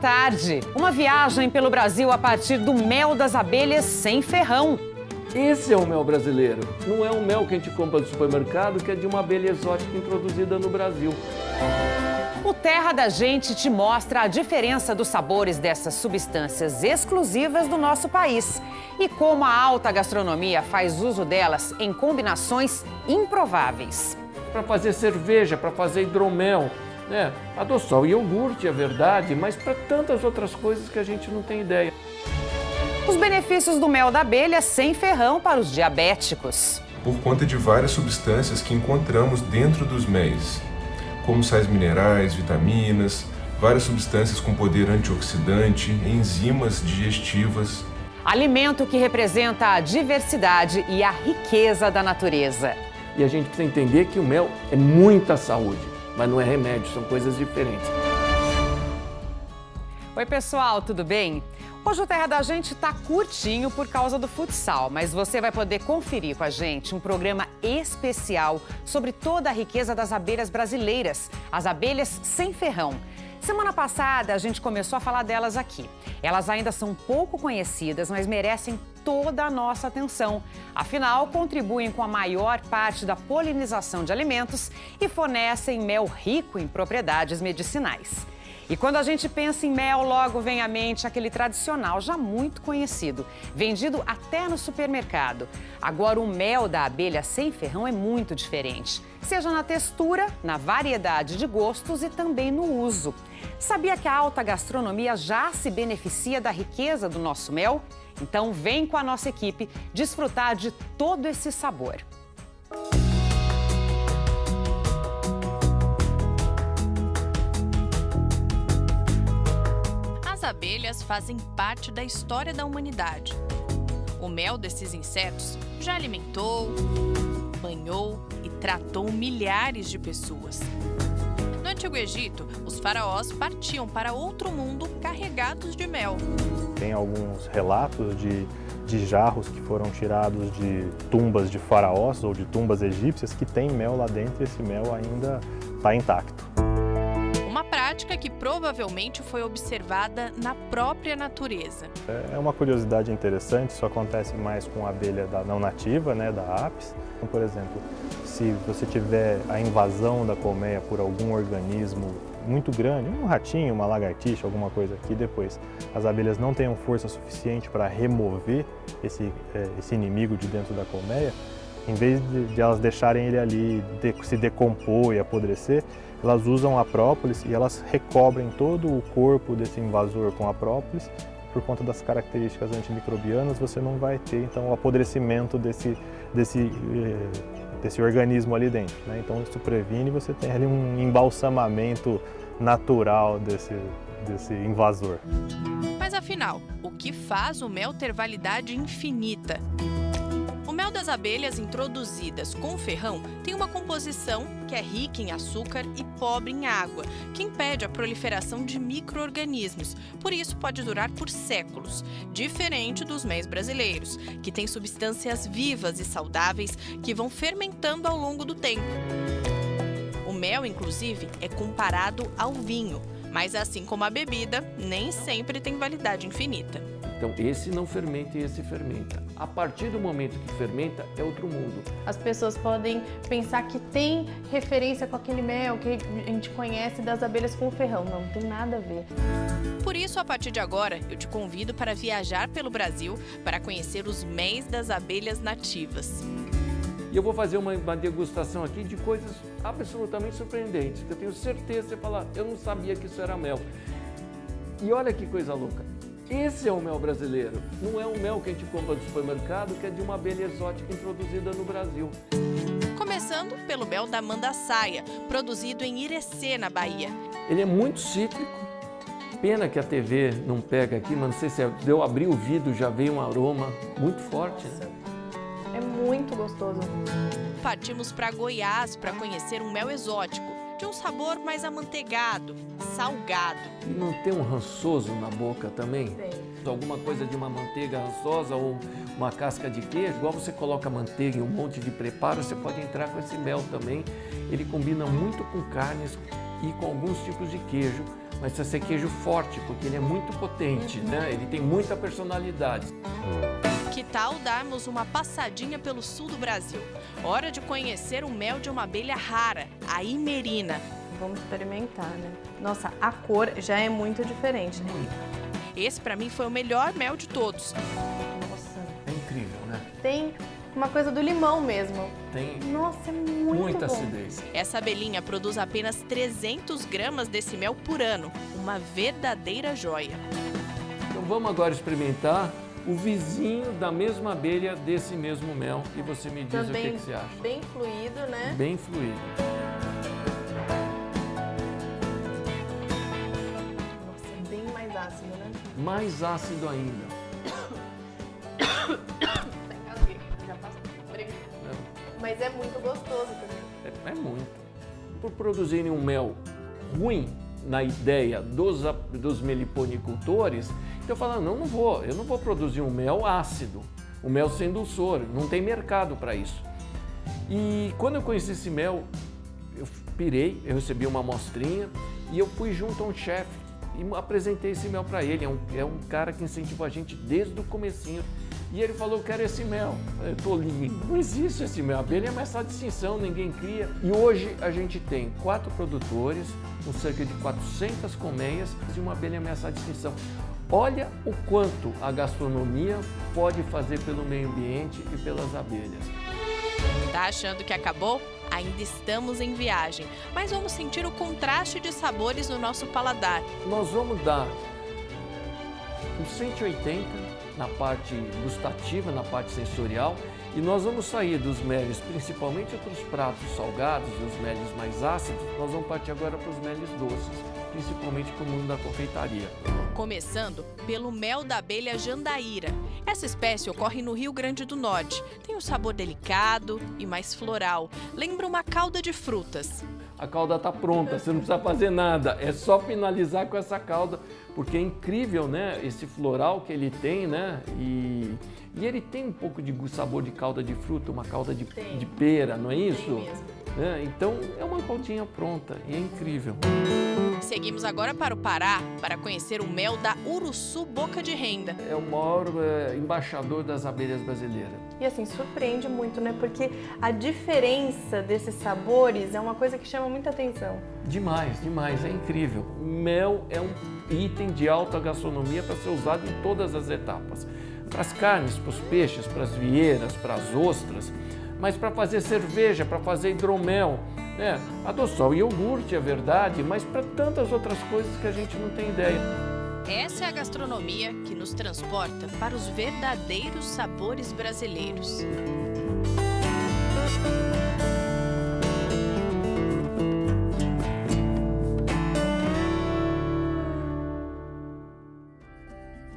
tarde. Uma viagem pelo Brasil a partir do mel das abelhas sem ferrão. Esse é o mel brasileiro. Não é o mel que a gente compra no supermercado, que é de uma abelha exótica introduzida no Brasil. O Terra da Gente te mostra a diferença dos sabores dessas substâncias exclusivas do nosso país e como a alta gastronomia faz uso delas em combinações improváveis. Para fazer cerveja, para fazer hidromel, né? Adoçar o iogurte, é verdade, mas para tantas outras coisas que a gente não tem ideia. Os benefícios do mel da abelha sem ferrão para os diabéticos. Por conta de várias substâncias que encontramos dentro dos méis, como sais minerais, vitaminas, várias substâncias com poder antioxidante, enzimas digestivas. Alimento que representa a diversidade e a riqueza da natureza. E a gente precisa entender que o mel é muita saúde, mas não é remédio, são coisas diferentes. Oi, pessoal, tudo bem? Hoje o Terra da Gente tá curtinho por causa do futsal, mas você vai poder conferir com a gente um programa especial sobre toda a riqueza das abelhas brasileiras, as abelhas sem ferrão. Semana passada a gente começou a falar delas aqui. Elas ainda são pouco conhecidas, mas merecem toda a nossa atenção. Afinal, contribuem com a maior parte da polinização de alimentos e fornecem mel rico em propriedades medicinais. E quando a gente pensa em mel, logo vem à mente aquele tradicional, já muito conhecido, vendido até no supermercado. Agora, o mel da abelha sem ferrão é muito diferente, seja na textura, na variedade de gostos e também no uso. Sabia que a alta gastronomia já se beneficia da riqueza do nosso mel? Então, vem com a nossa equipe desfrutar de todo esse sabor. As abelhas fazem parte da história da humanidade. O mel desses insetos já alimentou, banhou e tratou milhares de pessoas. No Antigo Egito, os faraós partiam para outro mundo carregados de mel. Tem alguns relatos de jarros que foram tirados de tumbas de faraós ou de tumbas egípcias que tem mel lá dentro e esse mel ainda está intacto. Uma prática que provavelmente foi observada na própria natureza. É uma curiosidade interessante, isso acontece mais com a abelha não nativa, né, da Apis. Por exemplo, se você tiver a invasão da colmeia por algum organismo muito grande, um ratinho, uma lagartixa, alguma coisa aqui, depois as abelhas não tenham força suficiente para remover esse inimigo de dentro da colmeia, em vez de elas deixarem ele ali se decompor e apodrecer, elas usam a própolis e elas recobrem todo o corpo desse invasor com a própolis. Por conta das características antimicrobianas, você não vai ter então o apodrecimento desse organismo ali dentro, né? Então isso previne, você tem ali um embalsamamento natural desse invasor. Mas afinal, o que faz o mel ter validade infinita? O mel das abelhas introduzidas com ferrão tem uma composição que é rica em açúcar e pobre em água, que impede a proliferação de micro-organismos. Por isso, pode durar por séculos, diferente dos méis brasileiros, que têm substâncias vivas e saudáveis que vão fermentando ao longo do tempo. O mel, inclusive, é comparado ao vinho, mas assim como a bebida, nem sempre tem validade infinita. Então, esse não fermenta e esse fermenta. A partir do momento que fermenta, é outro mundo. As pessoas podem pensar que tem referência com aquele mel que a gente conhece das abelhas com ferrão. Não tem nada a ver. Por isso, a partir de agora, eu te convido para viajar pelo Brasil para conhecer os méis das abelhas nativas. E eu vou fazer uma degustação aqui de coisas absolutamente surpreendentes. Eu tenho certeza que você falar, eu não sabia que isso era mel. E olha que coisa louca. Esse é o mel brasileiro, não é o mel que a gente compra no supermercado, que é de uma abelha exótica introduzida no Brasil. Começando pelo mel da mandaçaia, produzido em Irecê, na Bahia. Ele é muito cítrico, pena que a TV não pega aqui, mas não sei se eu abrir o vidro já veio um aroma muito forte, né? É muito gostoso. partimos para Goiás para conhecer um mel exótico, de um sabor mais amanteigado, salgado. E não tem um rançoso na boca também? Tem. Alguma coisa de uma manteiga rançosa ou uma casca de queijo, igual você coloca manteiga em um monte de preparo, você pode entrar com esse mel também. Ele combina muito com carnes e com alguns tipos de queijo, mas precisa ser queijo forte, porque ele é muito potente, né? Ele tem muita personalidade. Que tal darmos uma passadinha pelo sul do Brasil? Hora de conhecer o mel de uma abelha rara, a imerina. Vamos experimentar, né? Nossa, a cor já é muito diferente, né? Esse, para mim, foi o melhor mel de todos. Nossa. É incrível, né? Tem uma coisa do limão mesmo. Tem Nossa, é muito muita bom. acidez. Essa abelhinha produz apenas 300 gramas desse mel por ano. Uma verdadeira joia. Então vamos agora experimentar o vizinho da mesma abelha desse mesmo mel e você me diz Também o que você acha. bem fluido, né? Bem fluido. Nossa, bem mais ácido, né? Mais ácido ainda. Já passou. Obrigada. Mas é muito gostoso também. É muito. Por produzirem um mel ruim na ideia dos meliponicultores, então eu falo, não, eu não vou produzir um mel ácido, um mel sem dulçor, não tem mercado para isso. E quando eu conheci esse mel, eu pirei, eu recebi uma amostrinha e eu fui junto a um chefe e apresentei esse mel para ele. É um cara que incentivou a gente desde o comecinho. E ele falou, eu quero esse mel. Eu tô lindo. Não existe esse mel. A abelha é ameaçada de extinção, ninguém cria. E hoje a gente tem 4 produtores, com cerca de 400 colmeias e uma abelha ameaçada de extinção. Olha o quanto a gastronomia pode fazer pelo meio ambiente e pelas abelhas. Tá achando que acabou? Ainda estamos em viagem, mas vamos sentir o contraste de sabores no nosso paladar. Nós vamos dar um 180 na parte gustativa, na parte sensorial, e nós vamos sair dos meles, principalmente para os pratos salgados e os meles mais ácidos, nós vamos partir agora para os meles doces, principalmente para o mundo da confeitaria. Começando pelo mel da abelha jandaíra. Essa espécie ocorre no Rio Grande do Norte. Tem um sabor delicado e mais floral. Lembra uma calda de frutas. A calda está pronta, você não precisa fazer nada, é só finalizar com essa calda, porque é incrível, né, esse floral que ele tem, né, e ele tem um pouco de sabor de calda de fruta, uma calda de pera, não é isso? Tem mesmo. Então é uma caldinha pronta e é incrível. Seguimos agora para o Pará para conhecer o mel da Uruçu Boca de Renda. É o maior embaixador das abelhas brasileiras. E assim, surpreende muito, né? Porque a diferença desses sabores é uma coisa que chama muita atenção. Demais, demais, é incrível. Mel é um item de alta gastronomia para ser usado em todas as etapas. Para as carnes, para os peixes, para as vieiras, para as ostras, mas para fazer cerveja, para fazer hidromel, né? Adoçar o iogurte, é verdade, mas para tantas outras coisas que a gente não tem ideia. Essa é a gastronomia que nos transporta para os verdadeiros sabores brasileiros.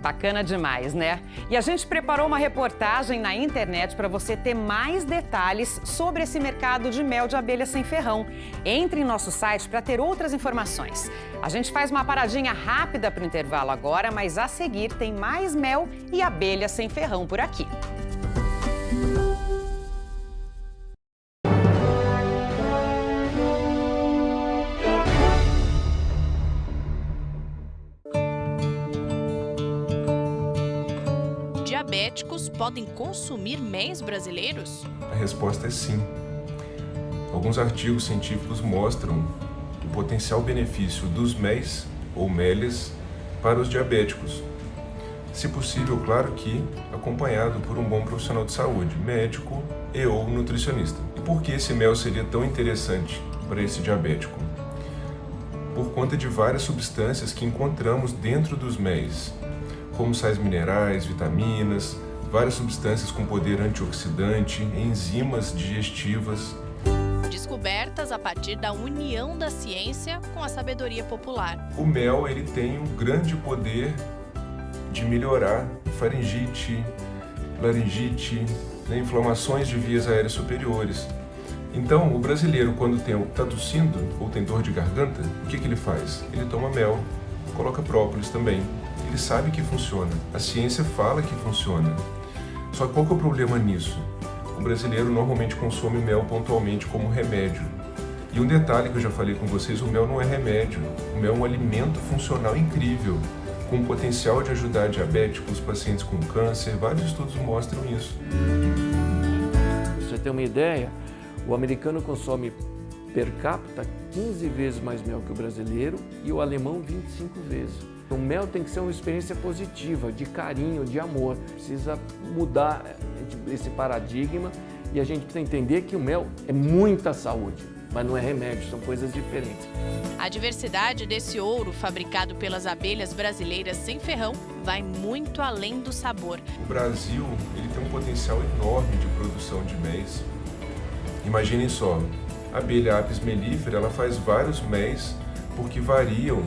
Bacana demais, né? E a gente preparou uma reportagem na internet para você ter mais detalhes sobre esse mercado de mel de abelha sem ferrão. Entre em nosso site para ter outras informações. A gente faz uma paradinha rápida para o intervalo agora, mas a seguir tem mais mel e abelha sem ferrão por aqui. Diabéticos podem consumir méis brasileiros? A resposta é sim. Alguns artigos científicos mostram o potencial benefício dos méis ou mélias para os diabéticos. Se possível, claro que acompanhado por um bom profissional de saúde, médico e ou nutricionista. E por que esse mel seria tão interessante para esse diabético? Por conta de várias substâncias que encontramos dentro dos méis, como sais minerais, vitaminas, várias substâncias com poder antioxidante, enzimas digestivas. Descobertas a partir da união da ciência com a sabedoria popular. O mel ele tem um grande poder de melhorar faringite, laringite, inflamações de vias aéreas superiores. Então, o brasileiro, quando está tossindo ou tem dor de garganta, o que ele faz? Ele toma mel, coloca própolis também. Ele sabe que funciona. A ciência fala que funciona. Só que qual que é o problema nisso? O brasileiro normalmente consome mel pontualmente como remédio. E um detalhe que eu já falei com vocês, o mel não é remédio. O mel é um alimento funcional incrível, com potencial de ajudar diabéticos, pacientes com câncer. Vários estudos mostram isso. Pra você ter uma ideia, o americano consome per capita 15 vezes mais mel que o brasileiro e o alemão 25 vezes. O mel tem que ser uma experiência positiva, de carinho, de amor. Precisa mudar esse paradigma e a gente precisa entender que o mel é muita saúde, mas não é remédio, são coisas diferentes. A diversidade desse ouro fabricado pelas abelhas brasileiras sem ferrão vai muito além do sabor. O Brasil ele tem um potencial enorme de produção de méis. Imaginem só, a abelha Apis mellifera ela faz vários méis porque variam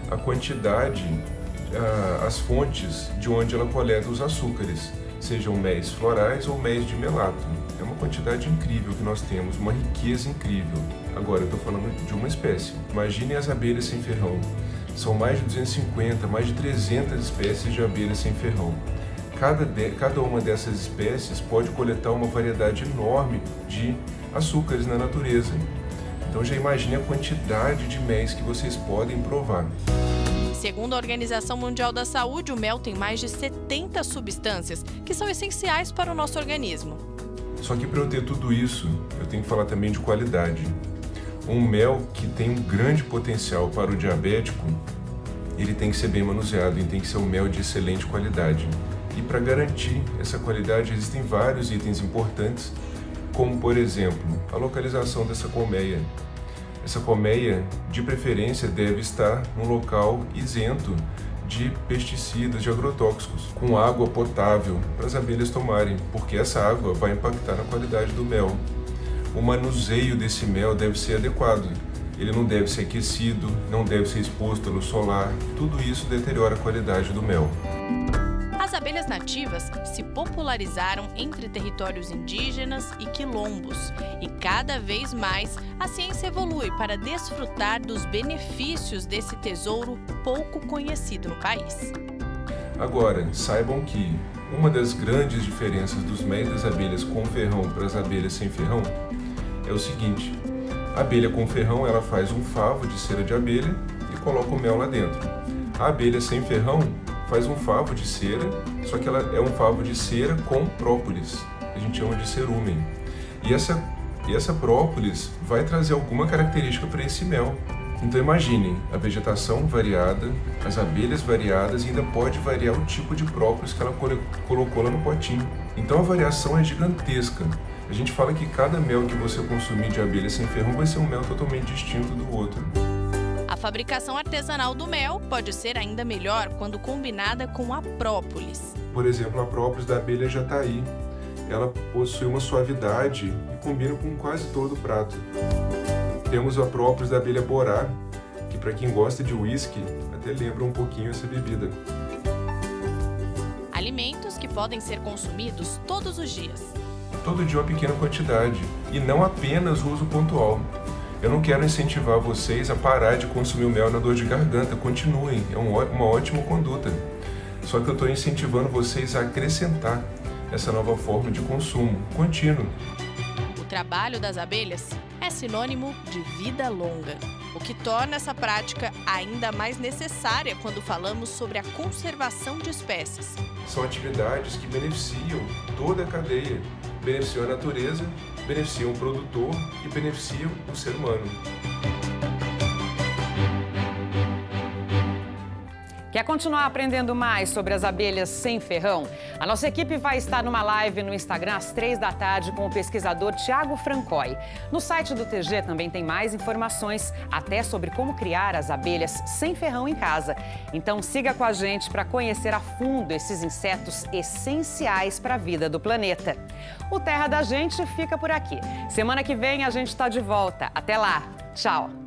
a quantidade, as fontes de onde ela coleta os açúcares, sejam méis florais ou méis de melato. É uma quantidade incrível que nós temos, uma riqueza incrível. Agora, eu estou falando de uma espécie. Imaginem as abelhas sem ferrão. São mais de 250, mais de 300 espécies de abelhas sem ferrão. Cada uma dessas espécies pode coletar uma variedade enorme de açúcares na natureza. Então já imagine a quantidade de méis que vocês podem provar. Segundo a Organização Mundial da Saúde, o mel tem mais de 70 substâncias que são essenciais para o nosso organismo. Só que para eu ter tudo isso, eu tenho que falar também de qualidade. Um mel que tem um grande potencial para o diabético, ele tem que ser bem manuseado e tem que ser um mel de excelente qualidade. E para garantir essa qualidade, existem vários itens importantes, como, por exemplo, a localização dessa colmeia. Essa colmeia, de preferência, deve estar num local isento de pesticidas, de agrotóxicos, com água potável para as abelhas tomarem, porque essa água vai impactar na qualidade do mel. O manuseio desse mel deve ser adequado. Ele não deve ser aquecido, não deve ser exposto à luz solar. Tudo isso deteriora a qualidade do mel. As abelhas nativas se popularizaram entre territórios indígenas e quilombos. E cada vez mais a ciência evolui para desfrutar dos benefícios desse tesouro pouco conhecido no país. Agora, saibam que uma das grandes diferenças dos méis das abelhas com ferrão para as abelhas sem ferrão é o seguinte: a abelha com ferrão ela faz um favo de cera de abelha e coloca o mel lá dentro. A abelha sem ferrão faz um favo de cera, só que ela é um favo de cera com própolis, a gente chama de cerumen. E essa própolis vai trazer alguma característica para esse mel. Então imaginem a vegetação variada, as abelhas variadas e ainda pode variar o tipo de própolis que ela colocou lá no potinho. Então a variação é gigantesca. A gente fala que cada mel que você consumir de abelha sem ferrão vai ser um mel totalmente distinto do outro. A fabricação artesanal do mel pode ser ainda melhor quando combinada com a própolis. Por exemplo, a própolis da abelha jataí. Ela possui uma suavidade e combina com quase todo o prato. Temos a própolis da abelha borá, que para quem gosta de uísque, até lembra um pouquinho essa bebida. Alimentos que podem ser consumidos todos os dias. Todo dia uma pequena quantidade, e não apenas uso pontual. Eu não quero incentivar vocês a parar de consumir o mel na dor de garganta, continuem, é uma ótima conduta. Só que eu estou incentivando vocês a acrescentar essa nova forma de consumo contínuo. O trabalho das abelhas é sinônimo de vida longa, o que torna essa prática ainda mais necessária quando falamos sobre a conservação de espécies. São atividades que beneficiam toda a cadeia, beneficiam a natureza, beneficiam o produtor e beneficiam o ser humano. Quer continuar aprendendo mais sobre as abelhas sem ferrão? A nossa equipe vai estar numa live no Instagram às 15h com o pesquisador Thiago Francoy. No site do TG também tem mais informações, até sobre como criar as abelhas sem ferrão em casa. Então siga com a gente para conhecer a fundo esses insetos essenciais para a vida do planeta. O Terra da Gente fica por aqui. Semana que vem a gente está de volta. Até lá. Tchau.